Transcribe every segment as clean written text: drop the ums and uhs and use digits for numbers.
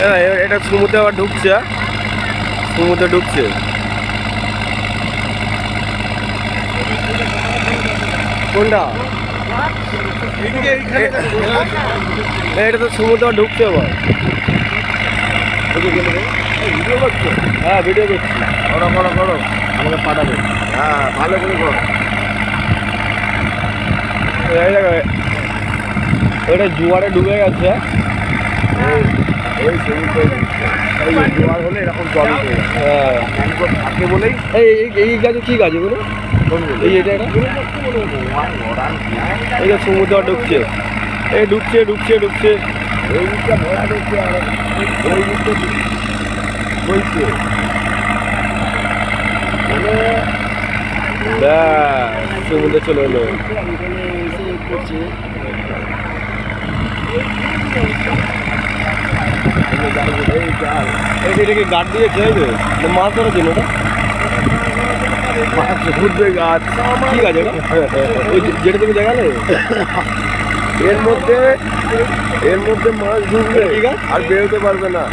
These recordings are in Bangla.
হ্যাঁ এটা সমুদ্রে আবার ঢুকছে, সমুদ্রে ঢুকছে। কোনটা? এটা তো সমুদ্রে আবার ঢুকছে আবার। ভিডিও করছো? হ্যাঁ ভিডিও করছি। করো করো করো, আমাকে পাঠাবে। হ্যাঁ ভালো করে করো। ওইটা জোয়ারে ডুবে গেছে। এই সমুদ্রে এই জোয়ার হলে এরকম জল উঠে যায়। হ্যাঁ ম্যানগ্রোভ থাকে বলেই এই গাছে কি গাছ এগুলো? এই এটা এই যে সমুদ্র ঢুকছে, এই ঢুকছে ঢুকছে ঢুকছে। এই দিকটা ভরা ঢুকছে আর ওই দিকটা বইছে মানে ব্যাস সমুদ্রে চলে এলো। এই জাল এটাকে গার্ড দিয়েছে এই যে মাছ ধরার জন্য। ওটা মাছ ঘুরবে গাছ। কি গাছ এটা? ওই যেটা তুমি দেখালে এর মধ্যে মাছ ঢুকবে ঠিক আছে। আর বেরোতে পারবে না।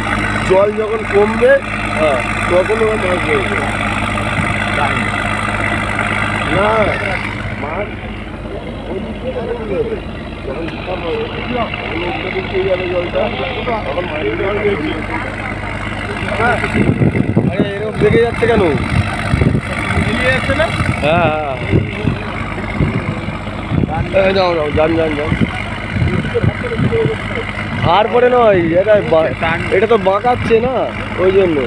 জল যখন কমবে হ্যাঁ তখন ও মাছ বেরোবে না। মাছ ওই দিক থেকে বেরোবে। যখন কম হবে, তখন উল্টো দিক দিয়ে যাবে জলটা, তখন মাছ বেরোবে। আরে এরকম দেখে যাচ্ছে কেন? যাচ্ছে না? হ্যাঁ হ্যাঁ যাও যাও যান যান যান। তারপরে নয় এটা তো বাঁকাচ্ছে না, ওই জন্য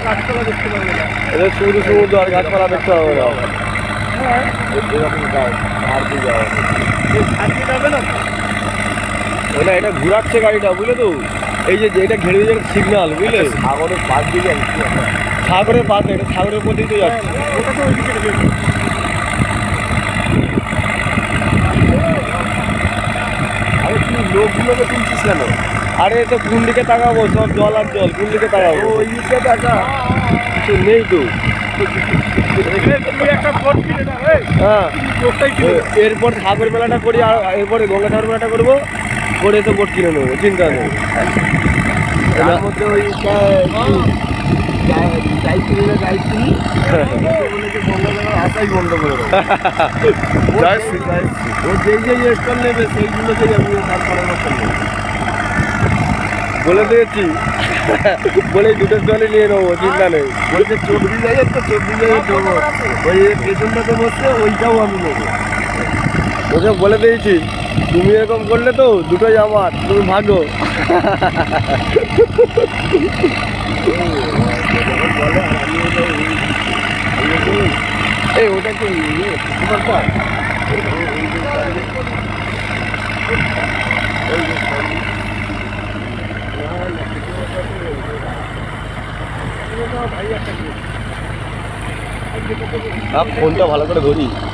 গাছপালা দেখতে পাবে না। এটা শুধু সমুদ্র আর গাছপালা দেখতে হবে না। এরকম গাছ আর দিয়ে যাওয়া যাবে না। ওটা এটা ঘুরাচ্ছে গাড়িটা, বুঝলে তো? এই যে এটা ঘেরে দিয়ে সিগনাল, বুঝলে? সাগরের পাশ দিয়ে যাচ্ছি আমরা। সাগরের পাশে, এটা সাগরের উপর দিয়ে তো যাচ্ছে। ওটা তো ওইদিকে রেখেছি। আরে তুই লোকগুলোকে তুলছিস কেন? আরে তো কোন দিকে তাকাবো? সব জল আর জল, কোন দিকে তাকাবো? ওই দিকে টাকা কিছু নেই তো। হ্যাঁ এরপর সাগর মেলাটা করি আর এরপরে গঙ্গা সাগর মেলাটা করবো, করে তো বোট কিনে নেবো, চিন্তা নেই। তার মধ্যে ওই গাইছিলি বলেছে গঙ্গা জলের আশাই বন্ধ করে দেবো। ও যেই যেই স্টল নেবে সেইগুলোতেই আমি তারপরে মতন নেবো। বলে দিয়েছি, বলে দুটো স্টলে নিয়ে নেবো, চিন্তা নেই। বলছে 24,000 তো 24,000 দেবো। ওই পেছনটাতে বসছে ওইটাও আমি নেবো। ওকে বলে দিয়েছি, তুমি এরকম করলে তো দুটোই আমার, তুমি ভাগো। যখন বলে আর আমি এই ওটা কি ফোনটা ভালো করে ধরি।